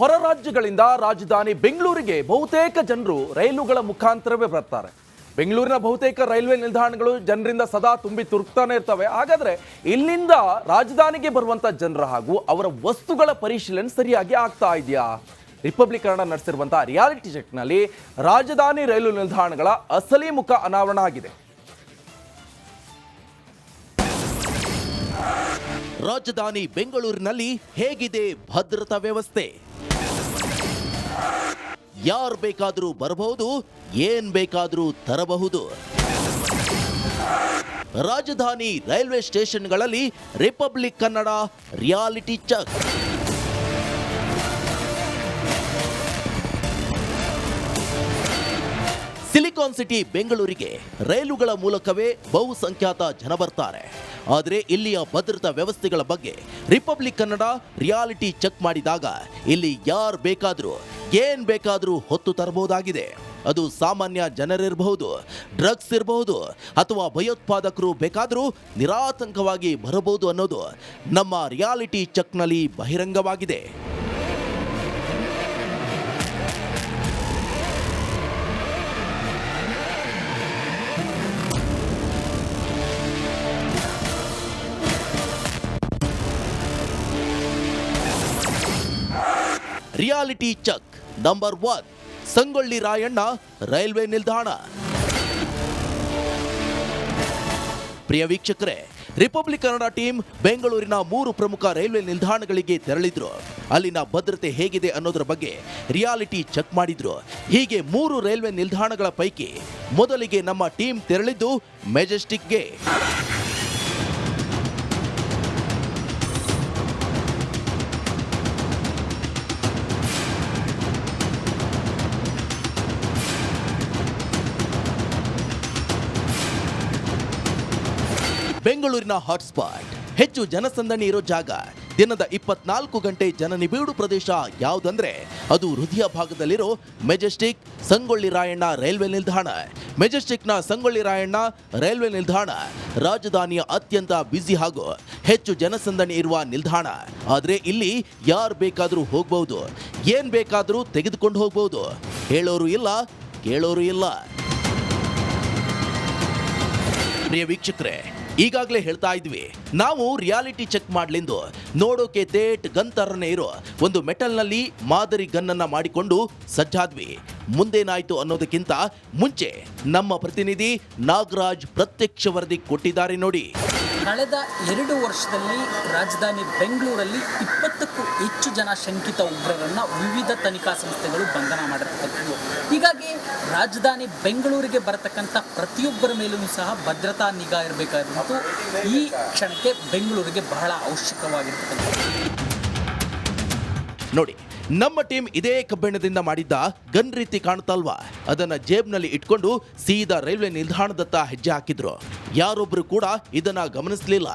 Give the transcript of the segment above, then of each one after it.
ಹೊರ ರಾಜ್ಯಗಳಿಂದ ರಾಜಧಾನಿ ಬೆಂಗಳೂರಿಗೆ ಬಹುತೇಕ ಜನರು ರೈಲುಗಳ ಮುಖಾಂತರವೇ ಬರ್ತಾರೆ. ಬೆಂಗಳೂರಿನ ಬಹುತೇಕ ರೈಲ್ವೆ ನಿಲ್ದಾಣಗಳು ಜನರಿಂದ ಸದಾ ತುಂಬಿ ತುರುಕ್ತಾನೆ ಇರ್ತವೆ. ಹಾಗಾದ್ರೆ ಇಲ್ಲಿಂದ ರಾಜಧಾನಿಗೆ ಬರುವಂತ ಜನರ ಹಾಗೂ ಅವರ ವಸ್ತುಗಳ ಪರಿಶೀಲನೆ ಸರಿಯಾಗಿ ಆಗ್ತಾ ಇದೆಯಾ? ರಿಪಬ್ಲಿಕ್ ಕನ್ನಡ ನಡೆಸಿರುವಂತಹ ರಿಯಾಲಿಟಿ ಚೆಕ್ನಲ್ಲಿ ರಾಜಧಾನಿ ರೈಲು ನಿಲ್ದಾಣಗಳ ಅಸಲಿ ಮುಖ ಅನಾವರಣ ಆಗಿದೆ. ರಾಜಧಾನಿ ಬೆಂಗಳೂರಿನಲ್ಲಿ ಹೇಗಿದೆ ಭದ್ರತಾ ವ್ಯವಸ್ಥೆ? ಯಾರು ಬೇಕಾದರೂ ಬರಬಹುದು, ಏನ್ ಬೇಕಾದರೂ ತರಬಹುದು. ರಾಜಧಾನಿ ರೈಲ್ವೆ ಸ್ಟೇಷನ್ಗಳಲ್ಲಿ Republic Kannada reality check. Silicon city ಬೆಂಗಳೂರಿಗೆ ರೈಲುಗಳ ಮೂಲಕವೇ ಬಹುಸಂಖ್ಯಾತ ಜನ ಬರ್ತಾರೆ. ಆದರೆ ಇಲ್ಲಿಯ ಭದ್ರತಾ ವ್ಯವಸ್ಥೆಗಳ ಬಗ್ಗೆ ರಿಪಬ್ಲಿಕ್ ಕನ್ನಡ ರಿಯಾಲಿಟಿ ಚೆಕ್ ಮಾಡಿದಾಗ ಇಲ್ಲಿ ಯಾರು ಬೇಕಾದರೂ ಏನ್ ಬೇಕಾದರೂ ಹೊತ್ತು ತರಬಹುದಾಗಿದೆ. ಅದು ಸಾಮಾನ್ಯ ಜನರಿರಬಹುದು, ಡ್ರಗ್ಸ್ ಇರಬಹುದು, ಅಥವಾ ಭಯೋತ್ಪಾದಕರು ಬೇಕಾದರೂ ನಿರಾತಂಕವಾಗಿ ಬರಬಹುದು ಅನ್ನೋದು ನಮ್ಮ ರಿಯಾಲಿಟಿ ಚೆಕ್ನಲ್ಲಿ ಬಹಿರಂಗವಾಗಿದೆ. Reality check number 1, Sangolli Rayanna railway ನಿಲ್ದಾಣ. ಪ್ರಿಯ ವೀಕ್ಷಕರೇ, ರಿಪಬ್ಲಿಕ್ ಕನ್ನಡ ಟೀಮ್ ಬೆಂಗಳೂರಿನ 3 ಪ್ರಮುಖ ರೈಲ್ವೆ ನಿಲ್ದಾಣಗಳಿಗೆ ತೆರಳಿದ್ರು. ಅಲ್ಲಿನ ಭದ್ರತೆ ಹೇಗಿದೆ ಅನ್ನೋದರ ಬಗ್ಗೆ ರಿಯಾಲಿಟಿ ಚೆಕ್ ಮಾಡಿದ್ರು. ಹೀಗೆ 3 ರೈಲ್ವೆ ನಿಲ್ದಾಣಗಳ ಪೈಕಿ ಮೊದಲಿಗೆ ನಮ್ಮ ಟೀಮ್ ತೆರಳಿದ್ದು ಮೆಜೆಸ್ಟಿಕ್ಗೆ. ಬೆಂಗಳೂರಿನ ಹಾಟ್ಸ್ಪಾಟ್, ಹೆಚ್ಚು ಜನಸಂದಣಿ ಇರೋ ಜಾಗ, ದಿನದ 24 ಗಂಟೆ ಜನನಿಬಿಡು ಪ್ರದೇಶ ಯಾವುದಂದ್ರೆ ಅದು ಹೃದಯ ಭಾಗದಲ್ಲಿರೋ ಮೆಜೆಸ್ಟಿಕ್ ಸಂಗೊಳ್ಳಿ ರಾಯಣ್ಣ ರೈಲ್ವೆ ನಿಲ್ದಾಣ. ಮೆಜೆಸ್ಟಿಕ್ನ ಸಂಗೊಳ್ಳಿ ರಾಯಣ್ಣ ರೈಲ್ವೆ ನಿಲ್ದಾಣ ರಾಜಧಾನಿಯ ಅತ್ಯಂತ ಬ್ಯುಸಿ ಹಾಗೂ ಹೆಚ್ಚು ಜನಸಂದಣಿ ಇರುವ ನಿಲ್ದಾಣ. ಆದರೆ ಇಲ್ಲಿ ಯಾರು ಬೇಕಾದರೂ ಹೋಗಬಹುದು, ಏನ್ ಬೇಕಾದರೂ ತೆಗೆದುಕೊಂಡು ಹೋಗಬಹುದು. ಹೇಳೋರು ಇಲ್ಲ, ಕೇಳೋರು ಇಲ್ಲ. ಪ್ರಿಯ ವೀಕ್ಷಕರೇ, ಈಗಾಗಲೇ ಹೇಳ್ತಾ ಇದ್ವಿ, ನಾವು ರಿಯಾಲಿಟಿ ಚೆಕ್ ಮಾಡ್ಲೆಂದು ನೋಡೋಕೆ ತೇಟ್ ಗನ್ ತರನೇ ಇರೋ ಒಂದು ಮೆಟಲ್ನಲ್ಲಿ ಮಾದರಿ ಗನ್ನನ್ನ ಮಾಡಿಕೊಂಡು ಸಜ್ಜಾದ್ವಿ. ಮುಂದೇನಾಯ್ತು ಅನ್ನೋದಕ್ಕಿಂತ ಮುಂಚೆ ನಮ್ಮ ಪ್ರತಿನಿಧಿ ನಾಗರಾಜ್ ಪ್ರತ್ಯಕ್ಷ ವರದಿ ಕೊಟ್ಟಿದ್ದಾರೆ ನೋಡಿ. ಕಳೆದ 2 ವರ್ಷದಲ್ಲಿ ರಾಜಧಾನಿ ಬೆಂಗಳೂರಲ್ಲಿ 20ಕ್ಕೂ ಹೆಚ್ಚು ಜನ ಶಂಕಿತ ಉಗ್ರರನ್ನು ವಿವಿಧ ತನಿಖಾ ಸಂಸ್ಥೆಗಳು ಬಂಧನ ಮಾಡಿರ್ತಕ್ಕಂಥದ್ದು. ಹೀಗಾಗಿ ರಾಜಧಾನಿ ಬೆಂಗಳೂರಿಗೆ ಬರತಕ್ಕಂಥ ಪ್ರತಿಯೊಬ್ಬರ ಮೇಲೂ ಸಹ ಭದ್ರತಾ ನಿಗಾ ಇರಬೇಕಾದಂತೂ ಈ ಕ್ಷಣಕ್ಕೆ ಬೆಂಗಳೂರಿಗೆ ಬಹಳ ಅವಶ್ಯಕವಾಗಿರ್ತಕ್ಕಂಥದ್ದು. ನೋಡಿ, ನಮ್ಮ ಟೀಮ್ ಇದೇ ಕಬ್ಬಿಣದಿಂದ ಮಾಡಿದ್ದ ಗನ್ ರೀತಿ ಕಾಣುತ್ತಲ್ವಾ, ಅದನ್ನ ಜೇಬ್ನಲ್ಲಿ ಇಟ್ಕೊಂಡು ಸೀದಾ ರೈಲ್ವೆ ನಿಲ್ದಾಣದತ್ತ ಹೆಜ್ಜೆ ಹಾಕಿದ್ರು. ಯಾರೊಬ್ರು ಕೂಡ ಇದನ್ನ ಗಮನಿಸಲಿಲ್ಲ.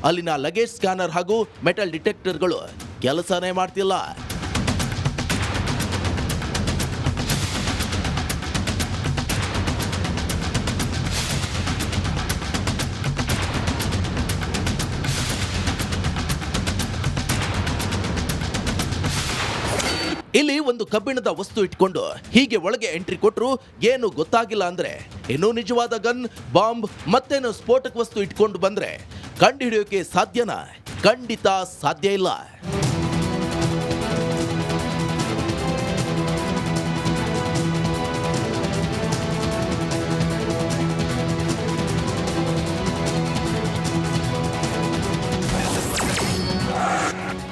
ಅಲ್ಲಿನ ಲಗೇಜ್ ಸ್ಕ್ಯಾನರ್ ಹಾಗೂ ಮೆಟಲ್ ಡಿಟೆಕ್ಟರ್ಗಳು ಕೆಲಸನೇ ಮಾಡ್ತಿಲ್ಲ. ಇಲ್ಲಿ ಒಂದು ಕಬ್ಬಿಣದ ವಸ್ತು ಇಟ್ಕೊಂಡು ಹೀಗೆ ಒಳಗೆ ಎಂಟ್ರಿ ಕೊಟ್ಟರು ಏನು ಗೊತ್ತಾಗಿಲ್ಲ ಅಂದ್ರೆ ಏನೋ ನಿಜವಾದ ಗನ್, ಬಾಂಬ್ ಮತ್ತೇನು ಸ್ಫೋಟಕ ವಸ್ತು ಇಟ್ಕೊಂಡು ಬಂದ್ರೆ ಕಂಡು ಹಿಡಿಯೋಕೆ ಸಾಧ್ಯನಾ? ಖಂಡಿತ ಸಾಧ್ಯ ಇಲ್ಲ.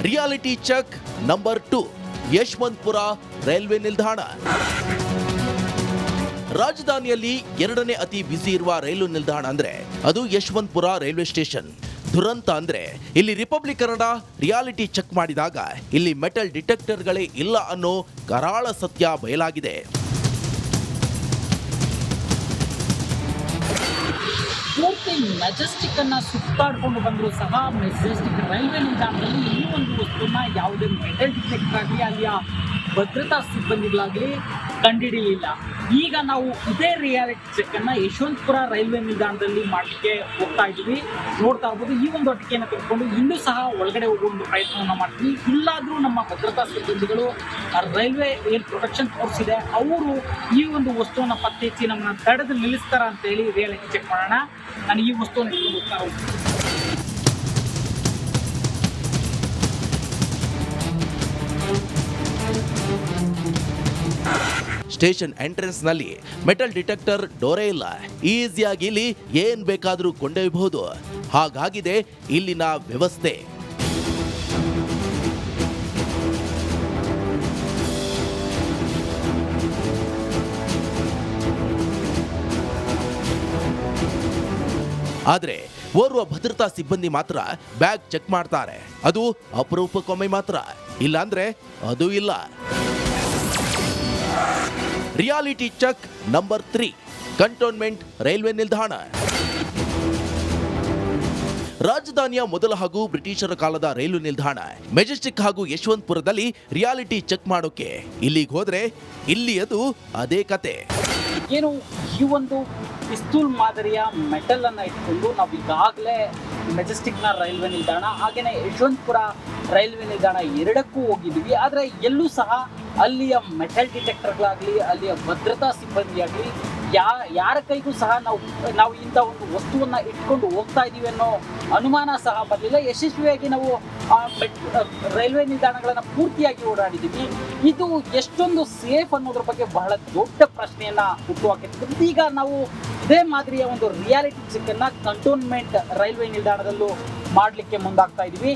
Reality check number 2, Yeshwantpur railway ನಿಲ್ದಾಣ. ರಾಜಧಾನಿಯಲ್ಲಿ 2ನೇ ಅತಿ ಬ್ಯುಸಿ ಇರುವ ರೈಲು ನಿಲ್ದಾಣ ಅಂದ್ರೆ ಅದು ಯಶವಂತಪುರ ರೈಲ್ವೆ ಸ್ಟೇಷನ್. ದುರಂತ ಅಂದ್ರೆ ಇಲ್ಲಿ ರಿಪಬ್ಲಿಕ್ ಕನ್ನಡ ರಿಯಾಲಿಟಿ ಚೆಕ್ ಮಾಡಿದಾಗ ಇಲ್ಲಿ ಮೆಟಲ್ ಡಿಟೆಕ್ಟರ್ಗಳೇ ಇಲ್ಲ ಅನ್ನೋ ಕರಾಳ ಸತ್ಯ ಬಯಲಾಗಿದೆ. ಪೂರ್ತಿ ಮೆಜೆಸ್ಟಿಕ್ ಅನ್ನ ಸುತ್ತಾಡ್ಕೊಂಡು ಬಂದರೂ ಸಹ ಮೆಜೆಸ್ಟಿಕ್ ರೈಲ್ವೆ ನಿಲ್ದಾಣದಲ್ಲಿ ಈ ಒಂದು ವಸ್ತುನ ಯಾವುದೇ ಮೆಟಲ್ ಡಿಟೆಕ್ಟರ್ ಆಗಲಿ ಅಲ್ಲಿಯ ಭದ್ರತಾ ಸಿಬ್ಬಂದಿಗಳಾಗಲಿ ಕಂಡುಹಿಡಿಯಲಿಲ್ಲ. ಈಗ ನಾವು ಇದೇ ರಿಯಾಲಿಟಿ ಚೆಕ್ ಅನ್ನ ಯಶವಂತಪುರ ರೈಲ್ವೆ ನಿಲ್ದಾಣದಲ್ಲಿ ಮಾಡಲಿಕ್ಕೆ ಹೋಗ್ತಾ ಇದ್ದೀವಿ. ನೋಡ್ತಾ ಇರ್ಬೋದು, ಈ ಒಂದು ಅಟಿಕೆಯನ್ನು ತೆಗೆದುಕೊಂಡು ಇನ್ನೂ ಸಹ ಒಳಗಡೆ ಹೋಗುವ ಒಂದು ಪ್ರಯತ್ನವನ್ನು ಮಾಡ್ತೀವಿ. ಇಲ್ಲಾದರೂ ನಮ್ಮ ಭದ್ರತಾ ಸಿಬ್ಬಂದಿಗಳು ರೈಲ್ವೆ ಏರ್ ಪ್ರೊಟೆಕ್ಷನ್ ಫೋರ್ಸ್ ಇದೆ, ಅವರು ಈ ಒಂದು ವಸ್ತುವನ್ನು ಪತ್ತೆ ಹಚ್ಚಿ ನಮ್ಮನ್ನ ತಡೆದು ನಿಲ್ಲಿಸ್ತಾರ ಅಂತ ಹೇಳಿ ರಿಯಾಲಿಟಿ ಚೆಕ್ ಮಾಡೋಣ. ನಾನು ಈ ವಸ್ತುವನ್ನು ಇಟ್ಕೊಂಡು ಹೋಗ್ತಾ ಹೋಗ್ತೀನಿ. ಸ್ಟೇಷನ್ ಎಂಟ್ರೆನ್ಸ್ ನಲ್ಲಿ ಮೆಟಲ್ ಡಿಟೆಕ್ಟರ್ ಡೋರೇ ಇಲ್ಲ. ಈಸಿಯಾಗಿ ಇಲ್ಲಿ ಏನ್ ಬೇಕಾದ್ರೂ ಕೊಂಡೊಯ್ಯಬಹುದು. ಹಾಗಾಗಿದೆ ಇಲ್ಲಿನ ವ್ಯವಸ್ಥೆ. ಆದ್ರೆ ಓರ್ವ ಭದ್ರತಾ ಸಿಬ್ಬಂದಿ ಮಾತ್ರ ಬ್ಯಾಗ್ ಚೆಕ್ ಮಾಡ್ತಾರೆ. ಅದು ಅಪರೂಪಕ್ಕೊಮ್ಮೆ ಮಾತ್ರ, ಇಲ್ಲಾಂದ್ರೆ ಅದು ಇಲ್ಲ. Reality check number 3, cantonment railway ನಿಲ್ದಾಣ. ರಾಜಧಾನಿಯ ಮೊದಲ ಹಾಗೂ ಬ್ರಿಟಿಷರ ಕಾಲದ ರೈಲು ನಿಲ್ದಾಣ ಮೆಜೆಸ್ಟಿಕ್ ಹಾಗೂ ಯಶವಂತಪುರದಲ್ಲಿ ರಿಯಾಲಿಟಿ ಚೆಕ್ ಮಾಡೋಕೆ ಇಲ್ಲಿಗೆ ಹೋದ್ರೆ ಇಲ್ಲಿ ಅದು ಅದೇ ಕತೆ. ಏನು ಈ ಒಂದು ಪಿಸ್ತೂಲ್ ಮಾದರಿಯ ಮೆಟಲ್ ಅನ್ನ ಇಟ್ಕೊಂಡು ನಾವು ಈಗಾಗಲೇ ಮೆಜೆಸ್ಟಿಕ್ನ ರೈಲ್ವೆ ನಿಲ್ದಾಣ ಹಾಗೆಯೇ ಯಶವಂತಪುರ ರೈಲ್ವೆ ನಿಲ್ದಾಣ ಎರಡಕ್ಕೂ ಹೋಗಿದ್ವಿ. ಆದರೆ ಎಲ್ಲೂ ಸಹ ಅಲ್ಲಿಯ ಮೆಟಲ್ ಡಿಟೆಕ್ಟರ್ಗಳಾಗಲಿ ಅಲ್ಲಿಯ ಭದ್ರತಾ ಸಿಬ್ಬಂದಿ ಆಗಲಿ ಯಾರ ಕೈಗೂ ಸಹ ನಾವು ಇಂಥ ಒಂದು ವಸ್ತುವನ್ನು ಇಟ್ಕೊಂಡು ಹೋಗ್ತಾ ಇದ್ದೀವಿ ಅನ್ನೋ ಅನುಮಾನ ಸಹ ಬರಲಿಲ್ಲ. ಯಶಸ್ವಿಯಾಗಿ ನಾವು ರೈಲ್ವೆ ನಿಲ್ದಾಣಗಳನ್ನು ಪೂರ್ತಿಯಾಗಿ ಓಡಾಡಿದ್ದೀವಿ. ಇದು ಎಷ್ಟೊಂದು ಸೇಫ್ ಅನ್ನೋದ್ರ ಬಗ್ಗೆ ಬಹಳ ದೊಡ್ಡ ಪ್ರಶ್ನೆಯನ್ನ ಹುಟ್ಟುಹಾಕಿತ್ತು. ಈಗ ನಾವು ಇದೇ ಮಾದರಿಯ ಒಂದು ರಿಯಾಲಿಟಿ ಚೆಕ್ ಅನ್ನ ಕಂಟೋನ್ಮೆಂಟ್ ರೈಲ್ವೆ ನಿಲ್ದಾಣದಲ್ಲೂ ಮಾಡಲಿಕ್ಕೆ ಮುಂದಾಗ್ತಾ ಇದ್ದೀವಿ.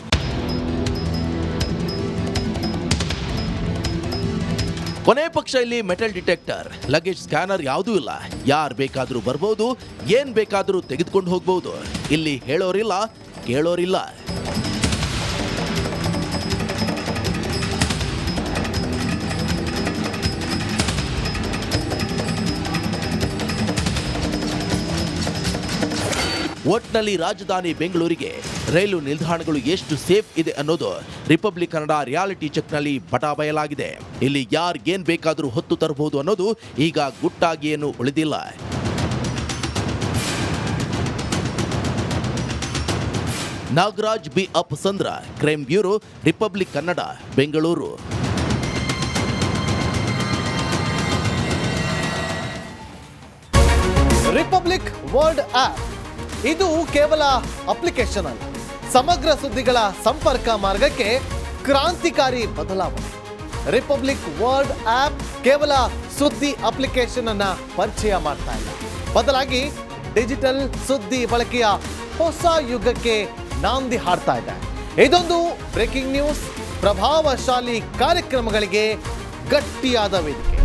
ಕೊನೆ ಪಕ್ಷ ಇಲ್ಲಿ ಮೆಟಲ್ ಡಿಟೆಕ್ಟರ್, ಲಗೇಜ್ ಸ್ಕ್ಯಾನರ್ ಯಾವುದೂ ಇಲ್ಲ. ಯಾರು ಬೇಕಾದ್ರೂ ಬರ್ಬೋದು, ಏನ್ ಬೇಕಾದ್ರೂ ತೆಗೆದುಕೊಂಡು ಹೋಗ್ಬೋದು. ಇಲ್ಲಿ ಹೇಳೋರಿಲ್ಲ, ಕೇಳೋರಿಲ್ಲ. ಒಟ್ನಲ್ಲಿ ರಾಜಧಾನಿ ಬೆಂಗಳೂರಿಗೆ ರೈಲು ನಿಲ್ದಾಣಗಳು ಎಷ್ಟು ಸೇಫ್ ಇದೆ ಅನ್ನೋದು ರಿಪಬ್ಲಿಕ್ ಕನ್ನಡ ರಿಯಾಲಿಟಿ ಚೆಕ್ನಲ್ಲಿ ಬಟಾಬಯಲಾಗಿದೆ. ಇಲ್ಲಿ ಯಾರಿಗೇನ್ ಬೇಕಾದರೂ ಹೊತ್ತು ತರಬಹುದು ಅನ್ನೋದು ಈಗ ಗುಟ್ಟಾಗಿ ಏನು ಉಳಿದಿಲ್ಲ. Nagaraj B Appasandra, crime bureau, Republic Kannada, Bengaluru. Republic world app ಇದು ಕೇವಲ ಅಪ್ಲಿಕೇಶನ್ ಅಲ್ಲ, ಸಮಗ್ರ ಸುದ್ದಿಗಳ ಸಂಪರ್ಕ ಮಾರ್ಗಕ್ಕೆ ಕ್ರಾಂತಿಕಾರಿ ಬದಲಾವಣೆ. ರಿಪಬ್ಲಿಕ್ ವರ್ಲ್ಡ್ ಆಪ್ ಕೇವಲ ಸುದ್ದಿ ಅಪ್ಲಿಕೇಶನ್ ಅನ್ನ ಪರಿಚಯ ಮಾಡ್ತಾ ಇಲ್ಲ, ಬದಲಾಗಿ ಡಿಜಿಟಲ್ ಸುದ್ದಿ ಬಳಕೆಯ ಹೊಸ ಯುಗಕ್ಕೆ ನಾಂದಿ ಹಾಡ್ತಾ ಇದೆ. ಇದೊಂದು ಬ್ರೇಕಿಂಗ್ ನ್ಯೂಸ್, ಪ್ರಭಾವಶಾಲಿ ಕಾರ್ಯಕ್ರಮಗಳಿಗೆ ಗಟ್ಟಿಯಾದ ವೇದಿಕೆ.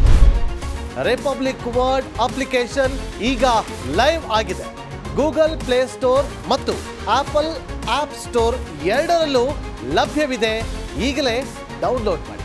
ರಿಪಬ್ಲಿಕ್ ವರ್ಲ್ಡ್ ಅಪ್ಲಿಕೇಶನ್ ಈಗ ಲೈವ್ ಆಗಿದೆ. ಗೂಗಲ್ ಪ್ಲೇ ಸ್ಟೋರ್ ಮತ್ತು ಆಪಲ್ ಆಪ್ ಸ್ಟೋರ್ ಎರಡರಲ್ಲೂ ಲಭ್ಯವಿದೆ. ಈಗಲೇ ಡೌನ್ಲೋಡ್ ಮಾಡಿ.